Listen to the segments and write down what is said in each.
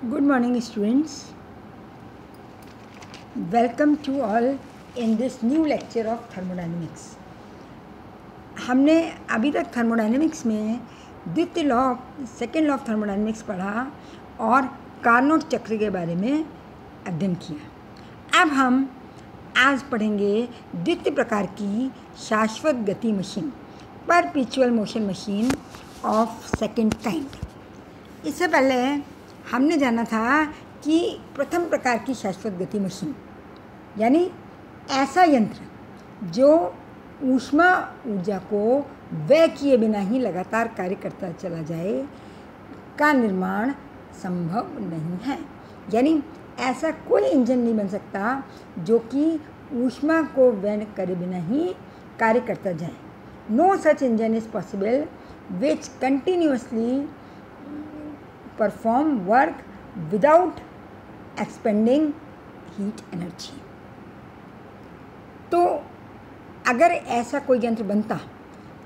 Good morning, students. Welcome to all in this new lecture of thermodynamics. हमने अभी तक thermodynamics में द्वितीय law second law of thermodynamics पढ़ा और कार्नोट चक्र के बारे में अध्ययन किया। अब हम आज पढ़ेंगे द्वितीय प्रकार की शाश्वत गति machine, perpetual motion machine of second kind. इससे पहले हमने जाना था कि प्रथम प्रकार की शाश्वत गति मशीन यानी ऐसा यंत्र जो ऊष्मा ऊर्जा को व्यय किए बिना ही लगातार कार्य करता चला जाए का निर्माण संभव नहीं है। यानी ऐसा कोई इंजन नहीं बन सकता जो कि ऊष्मा को व्यय करे बिना ही कार्य करता जाए। No such engine is possible which continuously perform work without expending heat energy। तो अगर ऐसा कोई यंत्र बनता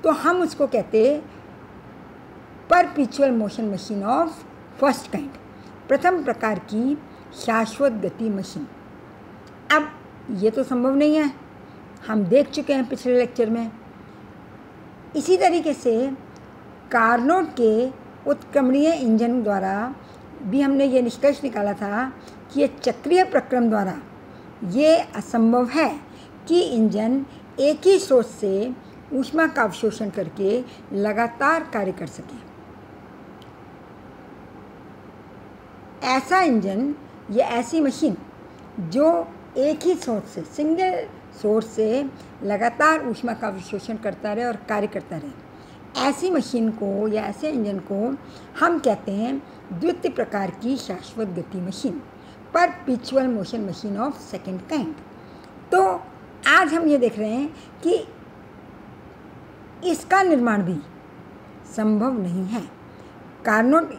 तो हम उसको कहते perpetual motion machine of first kind, प्रथम प्रकार की शाश्वत गति मशीन। अब ये तो संभव नहीं है, हम देख चुके हैं पिछले लेक्चर में। इसी तरीके से कार्नोट के उत्क्रमणीय इंजन द्वारा भी हमने ये निष्कर्ष निकाला था कि ये चक्रीय प्रक्रम द्वारा ये असंभव है कि इंजन एक ही स्रोत से ऊष्मा का अवशोषण करके लगातार कार्य कर सके। ऐसा इंजन या ऐसी मशीन जो एक ही स्रोत से, सिंगल सोर्स से लगातार ऊष्मा का अवशोषण करता रहे और कार्य करता रहे, ऐसी मशीन को या ऐसे इंजन को हम कहते हैं द्वितीय प्रकार की शाश्वत गति machine, perpetual motion machine of second kind. तो आज हम ये देख रहे हैं कि इसका निर्माण भी संभव नहीं है। कार्नोट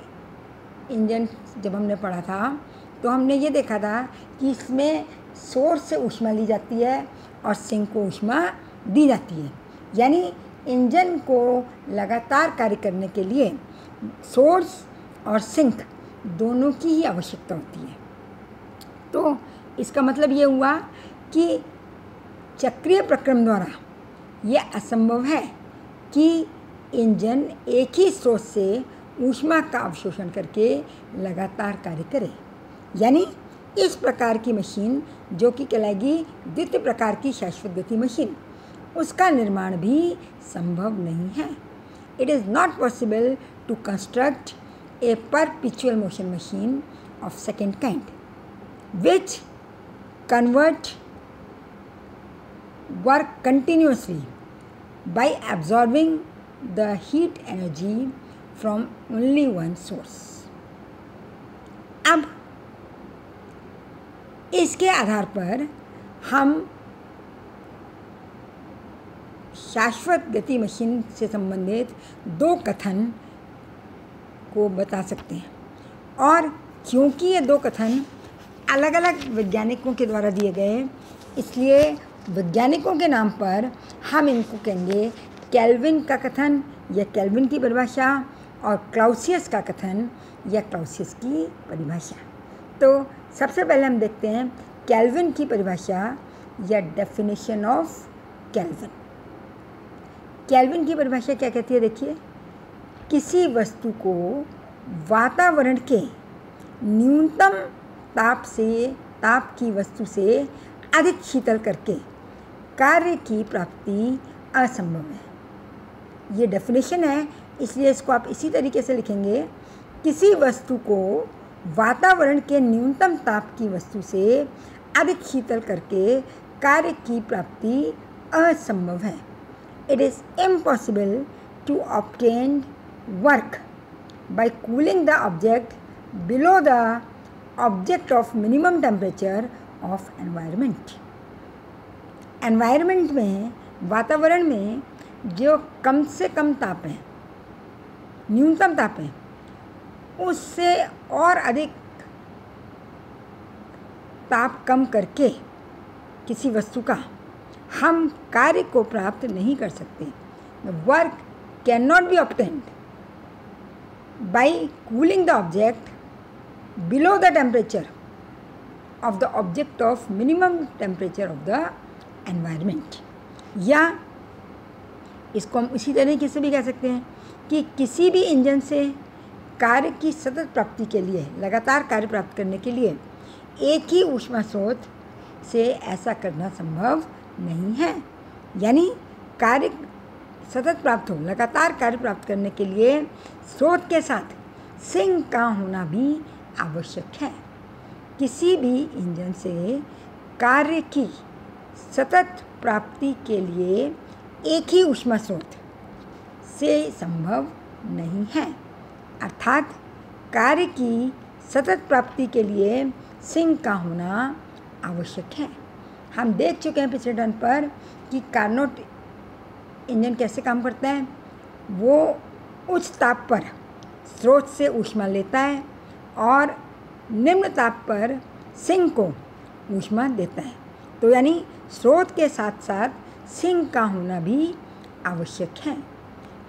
इंजन जब हमने पढ़ा था तो हमने ये देखा था कि इसमें सोर्स से ऊष्मा ली जाती है और सिंक को ऊष्मा दी जाती है। यानी इंजन को लगातार कार्य करने के लिए सोर्स और सिंक दोनों की ही आवश्यकता होती है। तो इसका मतलब ये हुआ कि चक्रीय प्रक्रम द्वारा यह असंभव है कि इंजन एक ही स्रोत से ऊष्मा का अवशोषण करके लगातार कार्य करे। यानी इस प्रकार की मशीन जो कि कहलाएगी द्वितीय प्रकार की शाश्वत गति मशीन, उसका निर्माण भी संभव नहीं है। It is not possible to construct a perpetual motion machine of second kind which convert work continuously by absorbing the heat energy from only one source. अब इसके आधार पर हम शाश्वत गति मशीन से संबंधित दो कथन को बता सकते हैं, और क्योंकि ये दो कथन अलग अलग वैज्ञानिकों के द्वारा दिए गए, इसलिए वैज्ञानिकों के नाम पर हम इनको कहेंगे केल्विन का कथन या केल्विन की परिभाषा और क्लाउसियस का कथन या क्लाउसियस की परिभाषा। तो सबसे पहले हम देखते हैं केल्विन की परिभाषा या डेफिनेशन ऑफ केल्विन। केल्विन की परिभाषा क्या कहती है? देखिए, किसी वस्तु को वातावरण के न्यूनतम ताप की वस्तु से अधिक शीतल करके कार्य की प्राप्ति असंभव है। ये डेफिनेशन है, इसलिए इसको आप इसी तरीके से लिखेंगे, किसी वस्तु को वातावरण के न्यूनतम ताप की वस्तु से अधिक शीतल करके कार्य की प्राप्ति असंभव है। It is impossible to obtain work by cooling the object below the object of minimum temperature of environment। Environment में, वातावरण में जो कम से कम ताप है, न्यूनतम ताप है, उससे और अधिक ताप कम करके किसी वस्तु का हम कार्य को प्राप्त नहीं कर सकते। Work can not be obtained by cooling the object below the temperature of the object of minimum temperature of the environment। या इसको हम इसी तरीके से भी कह सकते हैं कि किसी भी इंजन से कार्य की सतत प्राप्ति के लिए, लगातार कार्य प्राप्त करने के लिए एक ही ऊष्मा स्रोत से ऐसा करना संभव नहीं है। यानी कार्य सतत प्राप्त हो, लगातार कार्य प्राप्त करने के लिए स्रोत के साथ सिंक का होना भी आवश्यक है। किसी भी इंजन से कार्य की सतत प्राप्ति के लिए एक ही ऊष्मा स्रोत से संभव नहीं है, अर्थात कार्य की सतत प्राप्ति के लिए सिंक का होना आवश्यक है। हम देख चुके हैं पिछले टर्न पर कि कार्नोट इंजन कैसे काम करता है। वो उच्च ताप पर स्रोत से ऊष्मा लेता है और निम्न ताप पर सिंक को ऊष्मा देता है। तो यानी स्रोत के साथ साथ सिंक का होना भी आवश्यक है।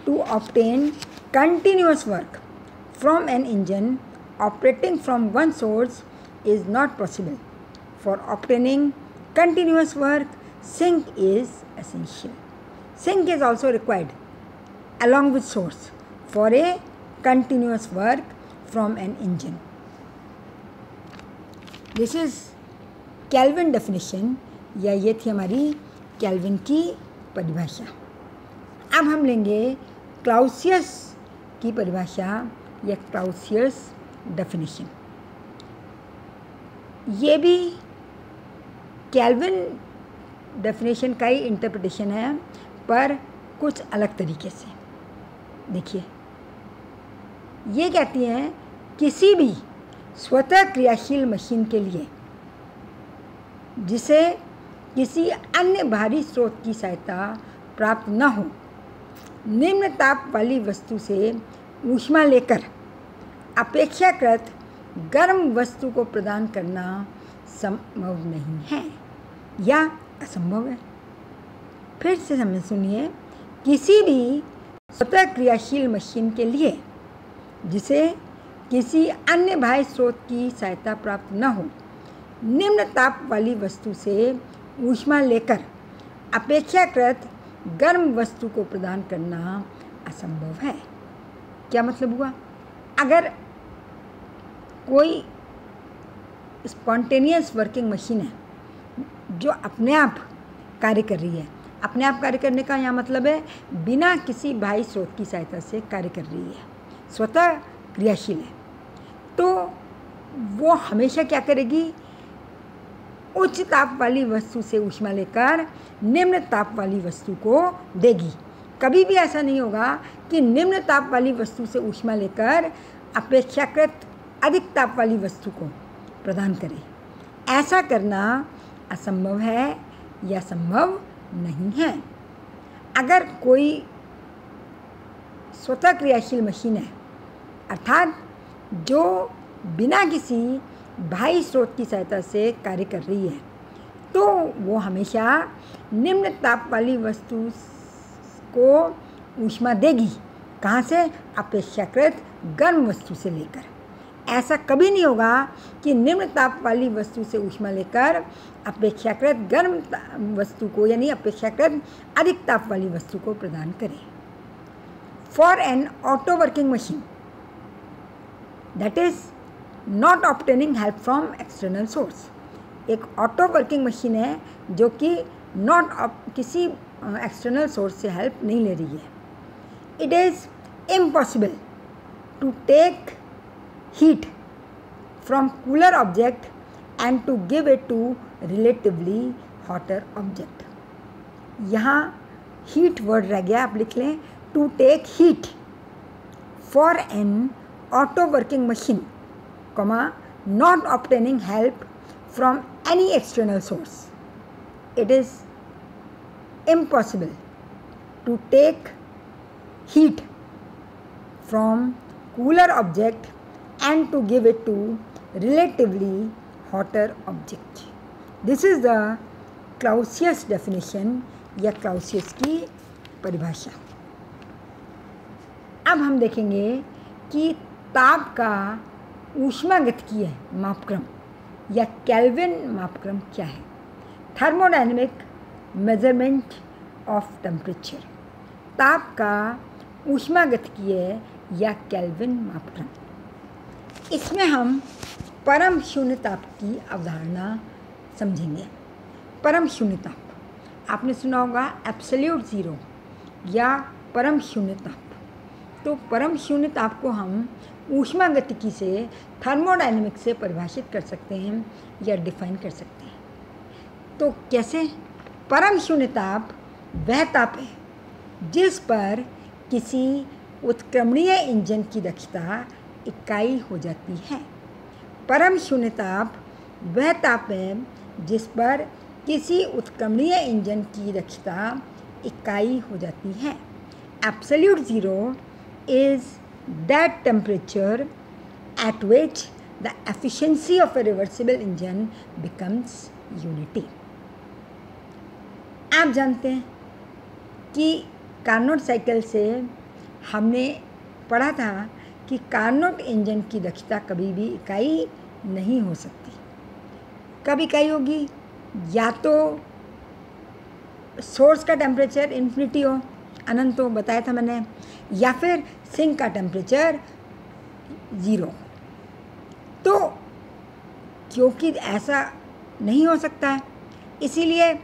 To obtain continuous work from an engine operating from one source is not possible. For obtaining continuous work, sink is essential. Sink is also required along with source for a continuous work from an engine. This is Kelvin definition, या ये थी हमारी kelvin की परिभाषा। अब हम लेंगे क्लाउसियस की परिभाषा या क्लाउसियस डेफिनेशन। ये भी केल्विन डेफिनेशन का ही इंटरप्रिटेशन है, पर कुछ अलग तरीके से। देखिए, ये कहती हैं किसी भी स्वतः क्रियाशील मशीन के लिए जिसे किसी अन्य बाहरी स्रोत की सहायता प्राप्त न हो, निम्न ताप वाली वस्तु से ऊष्मा लेकर अपेक्षाकृत गर्म वस्तु को प्रदान करना संभव नहीं है या असंभव है। फिर से हमें सुनिए, किसी भी स्वतः क्रियाशील मशीन के लिए जिसे किसी अन्य बाह्य स्रोत की सहायता प्राप्त न हो, निम्न ताप वाली वस्तु से ऊष्मा लेकर अपेक्षाकृत गर्म वस्तु को प्रदान करना असंभव है। क्या मतलब हुआ? अगर कोई स्पॉन्टेनियस वर्किंग मशीन है जो अपने आप कार्य कर रही है, अपने आप कार्य करने का यहाँ मतलब है बिना किसी बाह्य स्रोत की सहायता से कार्य कर रही है, स्वतः क्रियाशील है, तो वो हमेशा क्या करेगी? उच्च ताप वाली वस्तु से ऊष्मा लेकर निम्न ताप वाली वस्तु को देगी। कभी भी ऐसा नहीं होगा कि निम्न ताप वाली वस्तु से ऊष्मा लेकर अपेक्षाकृत अधिक ताप वाली वस्तु को प्रदान करे। ऐसा करना असंभव है या संभव नहीं है। अगर कोई स्वतः क्रियाशील मशीन है, अर्थात जो बिना किसी बाह्य स्रोत की सहायता से कार्य कर रही है, तो वो हमेशा निम्न ताप वाली वस्तु को ऊष्मा देगी। कहाँ से? अपेक्षाकृत गर्म वस्तु से लेकर। ऐसा कभी नहीं होगा कि निम्न ताप वाली वस्तु से ऊष्मा लेकर अपेक्षाकृत गर्म वस्तु को, यानी अपेक्षाकृत अधिक ताप वाली वस्तु को प्रदान करें। For an auto working machine that is not obtaining help from external source, एक ऑटो वर्किंग मशीन है जो कि किसी एक्सटर्नल सोर्स से हेल्प नहीं ले रही है। It is impossible to take heat from cooler object and to give it to relatively hotter object। यहाँ heat word रह गया, आप लिख लें to take heat for an auto working machine, not obtaining help from any external source। It is impossible to take heat from cooler object and to give it to relatively hotter object। This is the Clausius definition या Clausius की परिभाषा। अब हम देखेंगे कि ताप का ऊष्मागतिकीय मापक्रम या केल्विन मापक्रम क्या है? थर्मोडायनेमिक मेजरमेंट ऑफ टेम्परेचर, ताप का ऊष्मागतिकीय या केल्विन मापक्रम। इसमें हम परम शून्य ताप की अवधारणा समझेंगे। परम शून्य ताप आपने सुना होगा, एब्सोल्यूट ज़ीरो या परम शून्य ताप। तो परम शून्य ताप को हम ऊष्मागतिकी से, थर्मोडायनेमिक्स से परिभाषित कर सकते हैं या डिफाइन कर सकते हैं। तो कैसे? परम शून्य ताप वह ताप है जिस पर किसी उत्क्रमणीय इंजन की दक्षता इकाई हो जाती है। परम शून्य ताप वह ताप है जिस पर किसी उत्क्रमणीय इंजन की दक्षता इकाई हो जाती है। Absolute zero is that temperature at which the efficiency of a reversible engine becomes unity। आप जानते हैं कि कार्नोट साइकिल से हमने पढ़ा था कि कार्नोट इंजन की दक्षता कभी भी इकाई नहीं हो सकती। कब इकाई होगी? या तो सोर्स का टेम्परेचर इन्फिनिटी हो, अनंत हो, बताया था मैंने, या फिर सिंक का टेम्परेचर ज़ीरो। तो क्योंकि ऐसा नहीं हो सकता है, इसीलिए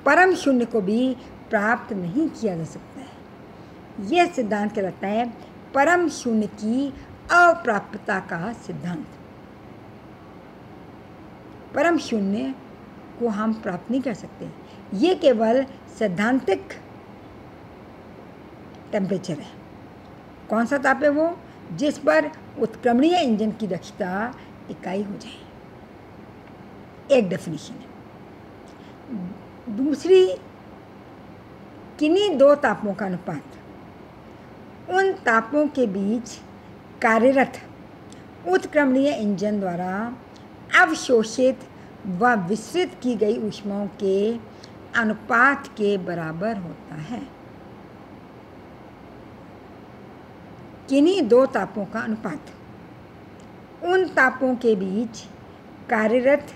परम शून्य को भी प्राप्त नहीं किया जा सकता है। यह सिद्धांत कहलाता है परम शून्य की अप्राप्यता का सिद्धांत। परम शून्य को हम प्राप्त नहीं कर सकते, ये केवल सैद्धांतिक टेम्परेचर है। कौन सा ताप है वो? जिस पर उत्क्रमणीय इंजन की दक्षता इकाई हो जाए। एक डेफिनेशन है। दूसरी, किन्हीं दो तापों का अनुपात उन तापों के बीच कार्यरत उत्क्रमणीय इंजन द्वारा अवशोषित व विसरित की गई ऊष्माओं के अनुपात के बराबर होता है। किन्हीं दो तापों का अनुपात उन तापों के बीच कार्यरत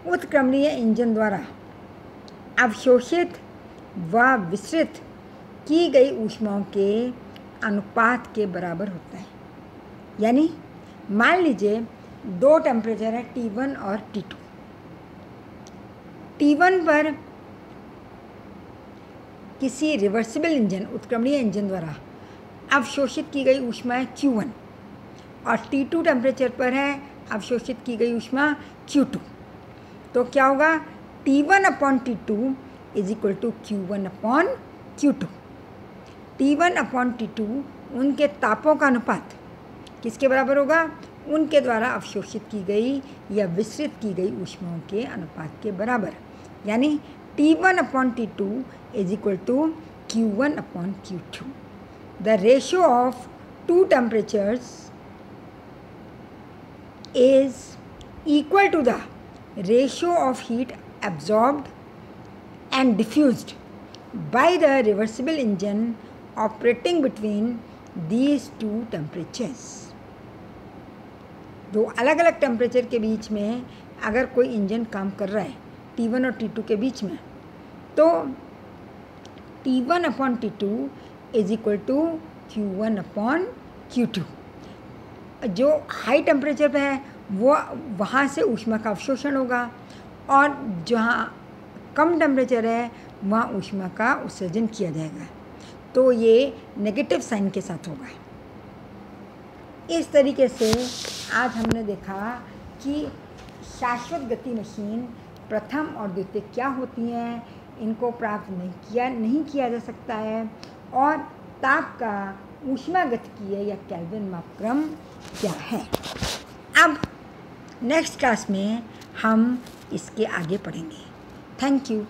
उत्क्रमणीय इंजन द्वारा अवशोषित व विसरित की गई ऊष्माओं के अनुपात के बराबर होता है। यानी मान लीजिए दो टेम्परेचर है T1 और T2। T1 पर किसी रिवर्सिबल इंजन, उत्क्रमणीय इंजन द्वारा अवशोषित की गई ऊष्मा है Q1 और T2 टेम्परेचर पर है अवशोषित की गई ऊष्मा Q2। तो क्या होगा? T1/T2 is equal to Q1/Q2। T1/T2 उनके तापों का अनुपात किसके बराबर होगा? उनके द्वारा अवशोषित की गई या विसरित की गई ऊष्माओं के अनुपात के बराबर। यानी T1/T2 is equal to Q1/Q2। The ratio of two temperatures is equal to the ratio of heat absorbed and diffused by the reversible engine operating between these two temperatures। दो अलग अलग टेम्परेचर के बीच में अगर कोई इंजन काम कर रहा है T1 और T2 के बीच में, तो T1/T2 is equal to Q1/Q2। जो हाई टेम्परेचर पे है वो वहाँ से ऊष्मा का अवशोषण होगा और जहाँ कम टेम्परेचर है वहाँ ऊष्मा का उत्सर्जन किया जाएगा। तो ये नेगेटिव साइन के साथ होगा। इस तरीके से आज हमने देखा कि शाश्वत गति मशीन प्रथम और द्वितीय क्या होती हैं, इनको प्राप्त नहीं किया जा सकता है, और ताप का ऊष्मागतिकीय या केल्विन मापक्रम क्या है। अब नेक्स्ट क्लास में हम इसके आगे पढ़ेंगे। Thank you.